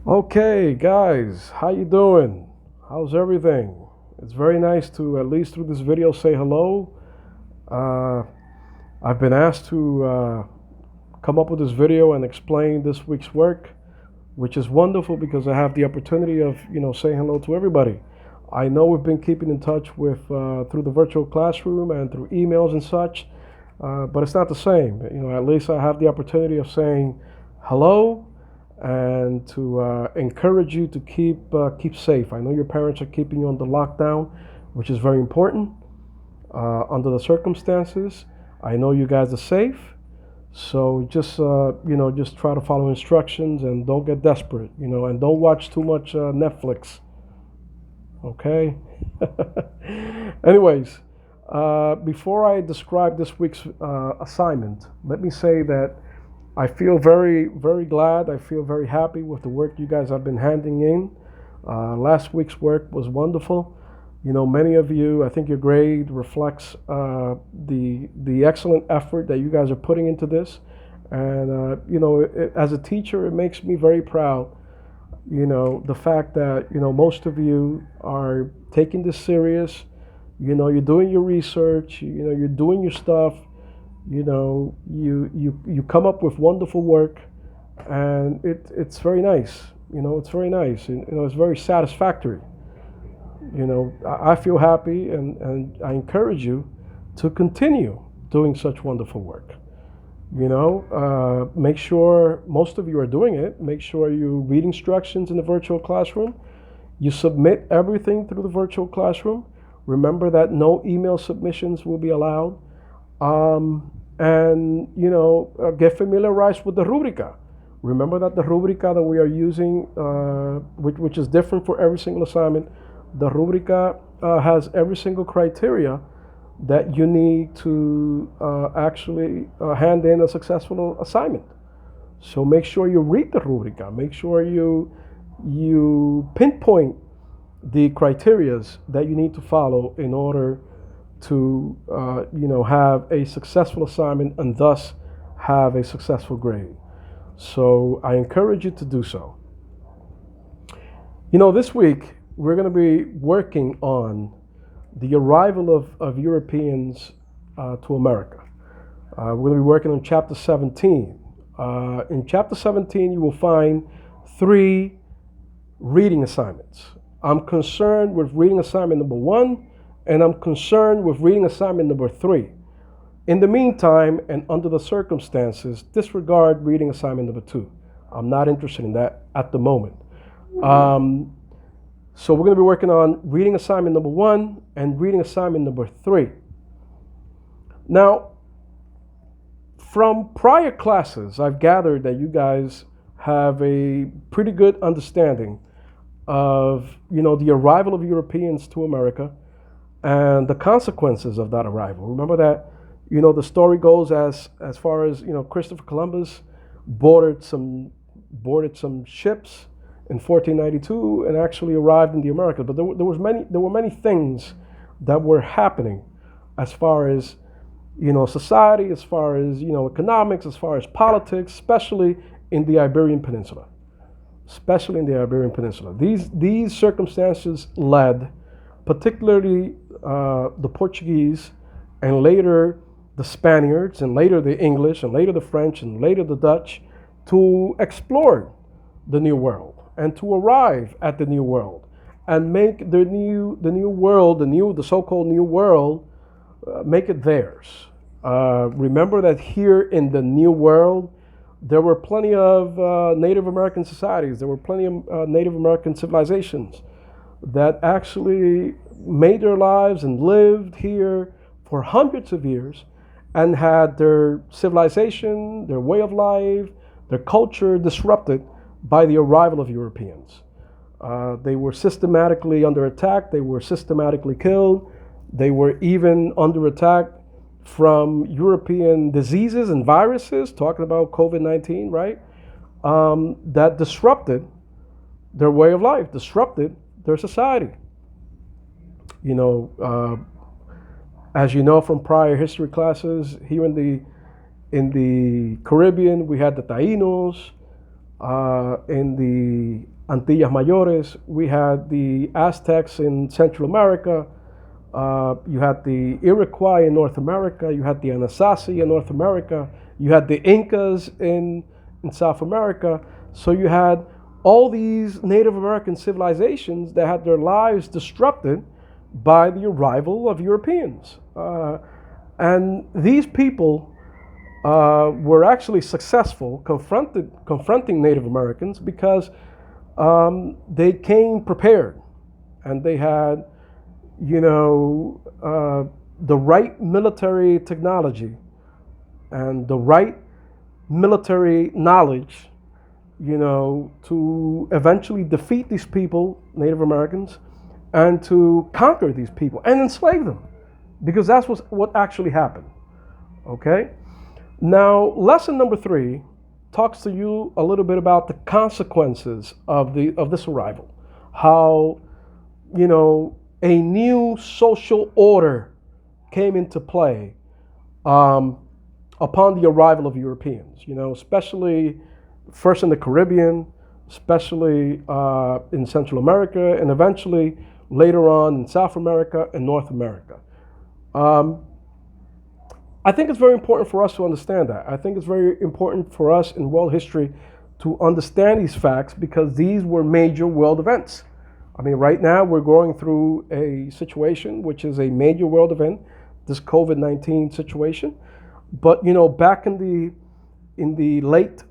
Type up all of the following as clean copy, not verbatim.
Okay, guys, how you doing? How's everything? It's very nice to at least through this video say hello. Uh, I've been asked to come up with this video and explain this week's work, which is wonderful because I have the opportunity of saying hello to everybody. I know we've been keeping in touch with through the virtual classroom and through emails and such, but it's not the same. At least I have the opportunity of saying hello and to encourage you to keep safe. I know your parents are keeping you under lockdown, which is very important under the circumstances. I know you guys are safe, so just try to follow instructions and don't get desperate, and don't watch too much Netflix. Okay. Anyways, before I describe this week's assignment, let me say that I feel very, very glad. I feel very happy with the work you guys have been handing in. Last week's work was wonderful. Many of you, I think your grade reflects the excellent effort that you guys are putting into this. And, as a teacher, it makes me very proud, the fact that, most of you are taking this serious. You're doing your research, you're doing your stuff. You come up with wonderful work, and it's very nice. It's very nice. It's very satisfactory. I feel happy, and I encourage you to continue doing such wonderful work. Make sure most of you are doing it. Make sure you read instructions in the virtual classroom. You submit everything through the virtual classroom. Remember that no email submissions will be allowed. And get familiarized with the rubrica. Remember that the rubrica that we are using, which is different for every single assignment, the rubrica has every single criteria that you need to actually hand in a successful assignment. So make sure you read the rubrica. Make sure you pinpoint the criterias that you need to follow in order to have a successful assignment and thus have a successful grade. So I encourage you to do so. This week we're going to be working on the arrival of Europeans to America. We're going to be working on chapter 17. In chapter 17 you will find 3 reading assignments. I'm concerned with reading assignment number 1, and I'm concerned with reading assignment number 3. In the meantime, and under the circumstances, disregard reading assignment number 2. I'm not interested in that at the moment. So we're going to be working on reading assignment number 1 and reading assignment number 3. Now, from prior classes, I've gathered that you guys have a pretty good understanding of, the arrival of Europeans to America and the consequences of that arrival. Remember that, the story goes as far as, Christopher Columbus boarded some ships in 1492 and actually arrived in the Americas. But there were many things that were happening as far as, society, as far as, economics, as far as politics, especially in the Iberian Peninsula. These circumstances led, particularly the Portuguese, and later the Spaniards, and later the English, and later the French, and later the Dutch, to explore the New World and to arrive at the New World and make the so-called New World, make it theirs. Remember that here in the New World, there were plenty of Native American societies. There were plenty of Native American civilizations that actually made their lives and lived here for hundreds of years and had their civilization, their way of life, their culture disrupted by the arrival of Europeans. They were systematically under attack. They were systematically killed. They were even under attack from European diseases and viruses, talking about COVID-19, right? That disrupted their way of life, disrupted their society. As you know from prior history classes, here in the Caribbean, we had the Taínos. In Antillas Mayores. We had the Aztecs in Central America. You had the Iroquois in North America. You had the Anasazi in North America. You had the Incas in South America. So you had all these Native American civilizations that had their lives disrupted by the arrival of Europeans. And these people were actually successful confronting Native Americans because they came prepared, and they had, the right military technology and the right military knowledge, to eventually defeat these people, Native Americans, and to conquer these people and enslave them, because that's what actually happened. Okay? Now, lesson number 3 talks to you a little bit about the consequences of this arrival. How, a new social order came into play upon the arrival of Europeans, especially first in the Caribbean, especially in Central America, and eventually later on in South America and North America. I think it's very important for us to understand that. I think it's very important for us in world history to understand these facts, because these were major world events. I mean, right now we're going through a situation which is a major world event, this COVID-19 situation. But, back in the late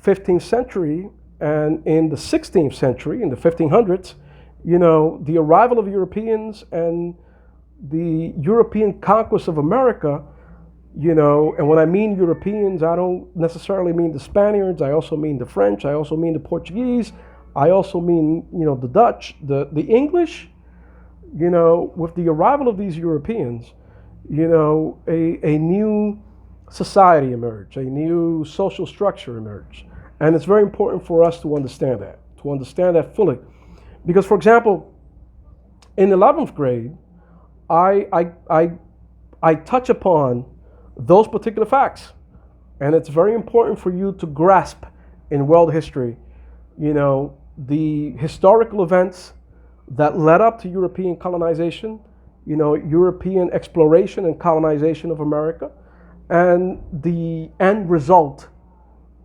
15th century and in the 16th century, in the 1500s, the arrival of Europeans and the European conquest of America, and when I mean Europeans, I don't necessarily mean the Spaniards. I also mean the French. I also mean the Portuguese. I also mean, the Dutch, the English. With the arrival of these Europeans, a new society emerged, a new social structure emerged. And it's very important for us to understand that fully. Because, for example, in 11th grade, I touch upon those particular facts. And it's very important for you to grasp in world history, the historical events that led up to European colonization, European exploration and colonization of America, and the end result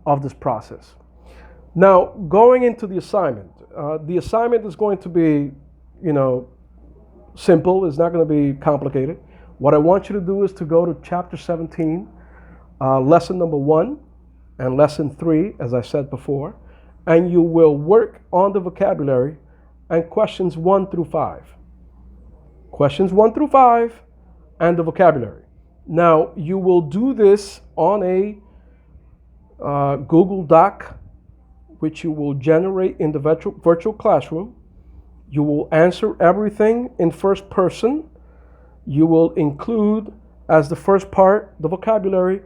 of this process. Now, going into the assignment is going to be, simple. It's not going to be complicated. What I want you to do is to go to chapter 17, lesson number 1 and lesson 3, as I said before, and you will work on the vocabulary and questions 1 through 5. Questions 1 through 5 and the vocabulary. Now, you will do this on a Google Doc, which you will generate in the virtual classroom. You will answer everything in first person. You will include, as the first part, the vocabulary,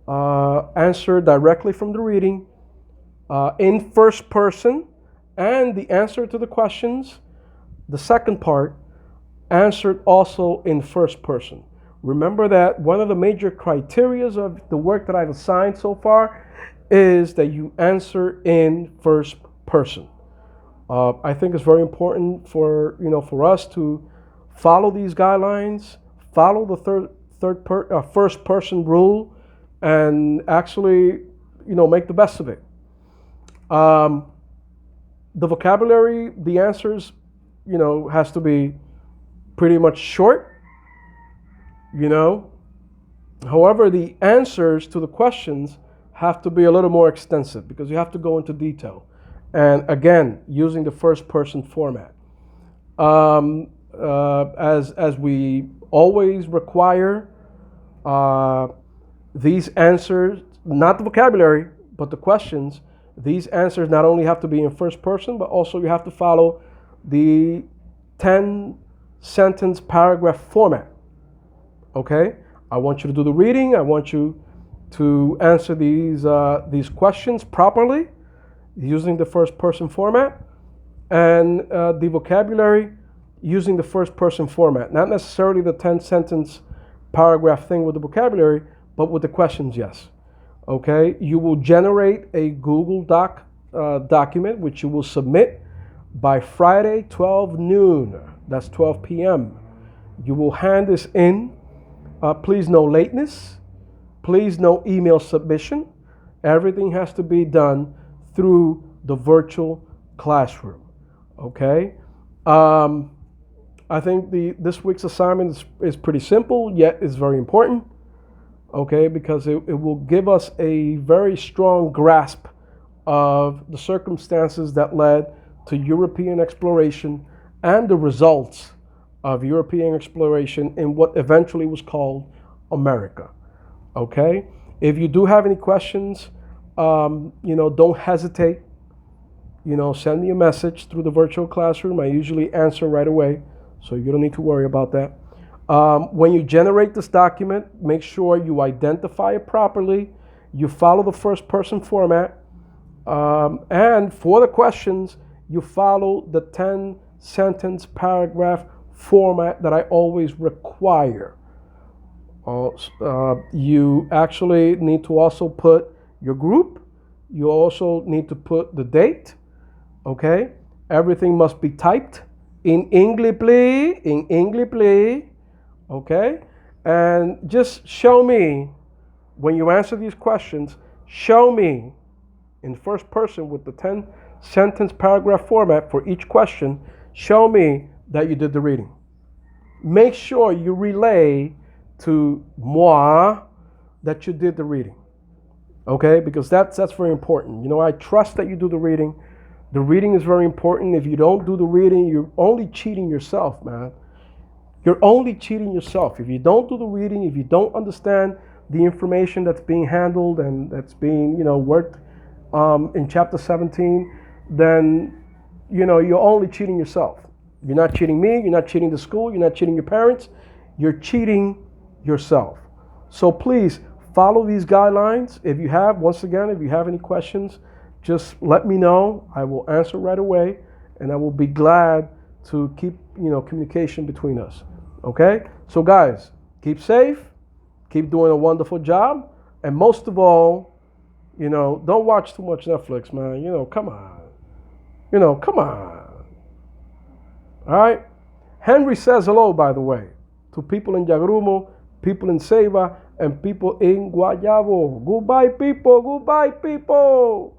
answer directly from the reading in first person, and the answer to the questions, the second part, answered also in first person. Remember that one of the major criteria of the work that I've assigned so far is that you answer in first person. I think it's very important for us to follow these guidelines, follow the first person rule, and actually make the best of it. The vocabulary, the answers, has to be pretty much short. However, the answers to the questions have to be a little more extensive, because you have to go into detail. And again, using the first person format. As we always require, these answers, not the vocabulary, but the questions, these answers not only have to be in first person, but also you have to follow the 10-sentence paragraph format. Okay? I want you to do the reading. I want you to answer these questions properly using the first person format, and the vocabulary using the first person format. Not necessarily the 10-sentence paragraph thing with the vocabulary, but with the questions, yes. Okay? You will generate a Google Doc document, which you will submit by Friday, 12 noon. That's 12 p.m. You will hand this in. Please, no lateness. Please, no email submission. Everything has to be done through the virtual classroom. Okay? I think this week's assignment is pretty simple, yet it's very important. Okay? Because it will give us a very strong grasp of the circumstances that led to European exploration and the results of European exploration in what eventually was called America. Okay? If you do have any questions, don't hesitate. Send me a message through the virtual classroom. I usually answer right away, so you don't need to worry about that. When you generate this document, make sure you identify it properly. You follow the first person format. And for the questions, you follow the 10-sentence paragraph format that I always require. You actually need to also put your group. You also need to put the date. Okay? Everything must be typed in English, please. In English, please. Okay? And just show me, when you answer these questions, show me in first person with the 10-sentence paragraph format for each question, show me that you did the reading. Make sure you relay to moi that you did the reading. Okay? Because that's very important. I trust that you do the reading. The reading is very important. If you don't do the reading, you're only cheating yourself, man. You're only cheating yourself. If you don't do the reading, if you don't understand the information that's being handled and that's being, worked in chapter 17, then, you're only cheating yourself. You're not cheating me. You're not cheating the school. You're not cheating your parents. You're cheating yourself. So please follow these guidelines. If you have any questions, just let me know. I will answer right away, and I will be glad to keep, communication between us. Okay? So guys, keep safe, keep doing a wonderful job, and most of all, don't watch too much Netflix, man. Come on. Come on. All right? Henry says hello, by the way, to people in Yagrumo, people in Ceiba, and people in Guayabo. Goodbye, people. Goodbye, people.